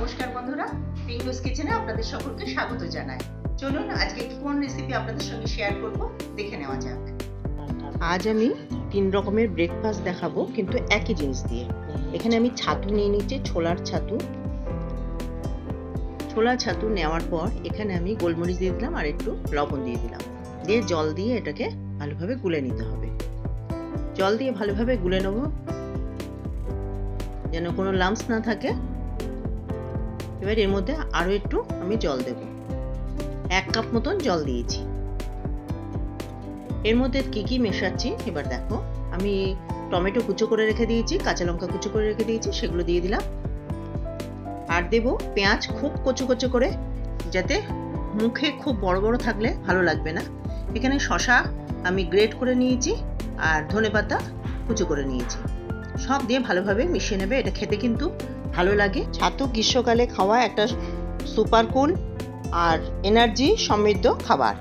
নমস্কার বন্ধুরা, পিঙ্কুস কিচেনে আপনাদের সকলকে স্বাগত জানাই। চলুন আজকে কোন রেসিপি আপনাদের সঙ্গে শেয়ার করব দেখে নেওয়া যাক। আজ আমি 3 রকমের ব্রেকফাস্ট দেখাবো, কিন্তু একই জিনিস দিয়ে। এখানে আমি ছাতু নিয়ে নিচ্ছি, ছোলার ছাতু নেওয়ার পর এখানে আমি গোলমরিচ দিয়ে দিলাম আর একটু লবণ দিয়ে দিলাম, দিয়ে জল দিয়ে এটাকে ভালোভাবে গুলে নিতে হবে। জল দিয়ে ভালোভাবে গুলে নেব যেন কোনো লাম্পস না থাকে। এবার এর মধ্যে আরো একটু আমি জল দেব, 1 কাপ মতন জল দিয়েছি। এর মধ্যে কি কি মেশাচ্ছি এবার দেখো। আমি টমেটো কুচো করে রেখে দিয়েছি, কাঁচা লঙ্কা কুচো করে রেখে দিয়েছি, সেগুলো দিয়ে দিলাম। আর দেব পেঁয়াজ খুব কুচো কুচো করে, যাতে মুখে খুব বড় বড় থাকলে ভালো লাগবে না। এখানে শসা আমি গ্রেট করে নিয়েছি আর ধনেপাতা কুচো করে নিয়েছি। সব দিয়ে ভালোভাবে মিশিয়ে নেবে, এটা খেতে কিন্তু ভালো লাগে। ছাতু গ্রীষ্মকালে খাওয়া একটা সুপার কুল আর এনার্জি সমৃদ্ধ খাবার।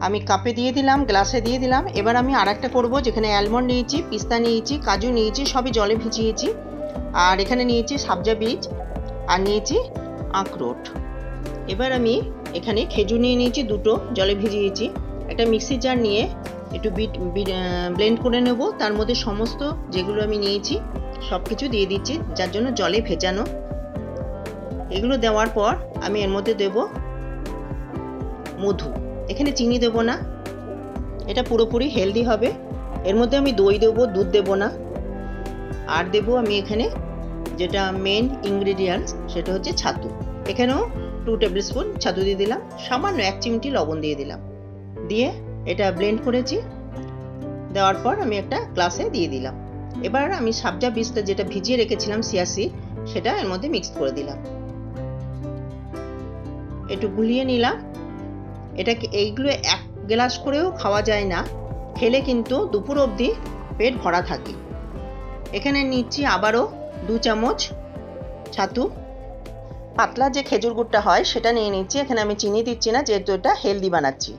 আমি কাপে দিয়ে দিলাম, গ্লাসে দিয়ে দিলাম। এবার আমি আরেকটা করব, যেখানে অ্যালমন্ড নিয়েছি, পিস্তা নিয়েছি, কাজু নিয়েছি, সবই জলে ভিজিয়েছি। আর এখানে নিয়েছি সবজা বীজ আর নিয়েছি আখরোট। এবার আমি এখানে খেজুর নিয়ে নিয়েছি, দুটো জলে ভিজিয়েছি। একটা মিক্সি জার নিয়ে একটু ব্লেন্ড করে নেব। তার মধ্যে সমস্ত যেগুলো আমি নিয়েছি সব কিছু দিয়ে দিচ্ছি, যার জন্য জলে ভেজানো। এগুলো দেওয়ার পর আমি এর মধ্যে দেব মধু। এখানে চিনি দেব না, এটা পুরোপুরি হেলদি হবে। এর মধ্যে আমি দই দেব, দুধ দেব না। আর দেব আমি এখানে যেটা মেন ইনগ্রেডিয়েন্টস, সেটা হচ্ছে ছাতু। এখানেও 2 টেবিল স্পুন ছাতু দিয়ে দিলাম, সামান্য 1 চিমটি লবণ দিয়ে দিলাম। দিয়ে এটা ব্লেন্ড করেছি। দেওয়ার পর আমি একটা গ্লাসে দিয়ে দিলাম। এবার আমি সবজা বীজটা যেটা ভিজিয়ে রেখেছিলাম, চিয়া সিড, সেটা এর মধ্যে মিক্স করে দিলাম। একটু গুলিয়ে নিলাম। এটাকে এইগুলো 1 গ্লাস করেও খাওয়া যায় না, খেলে কিন্তু দুপুর অবধি পেট ভরা থাকে। এখানে নিচ্ছি আবারও 2 চামচ ছাতু। পাতলা যে খেজুর গুড়টা হয় সেটা নিয়ে নিচ্ছি। এখানে আমি চিনি দিচ্ছি না, যেহেতু এটা হেলদি বানাচ্ছি।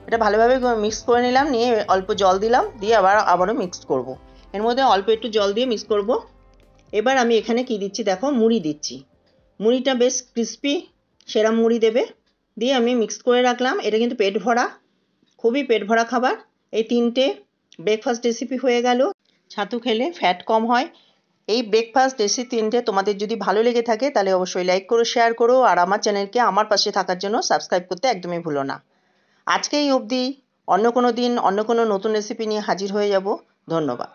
এটা ভালোভাবে মিক্স করে নিলাম, নিয়ে অল্প জল দিলাম, দিয়ে আবারও মিক্স করব। এর মধ্যে অল্প একটু জল দিয়ে মিক্স করব। এবার আমি এখানে কি দিচ্ছি দেখো, মুড়ি দিচ্ছি। মুড়িটা বেশ ক্রিস্পি সেরম মুড়ি দেবে। দিয়ে আমি মিক্স করে রাখলাম। এটা কিন্তু পেট ভরা, খুবই পেট ভরা খাবার। এই 3টে ব্রেকফাস্ট রেসিপি হয়ে গেল। ছাতু খেলে ফ্যাট কম হয়। এই ব্রেকফাস্ট রেসিপি 3টে তোমাদের যদি ভালো লেগে থাকে তাহলে অবশ্যই লাইক করো, শেয়ার করো, আর আমার চ্যানেলকে আমার পাশে থাকার জন্য সাবস্ক্রাইব করতে একদমই ভুলো না। আজকে এই অবধি, অন্য কোনো দিন অন্য কোনো নতুন রেসিপি নিয়ে হাজির হয়ে যাব। ধন্যবাদ।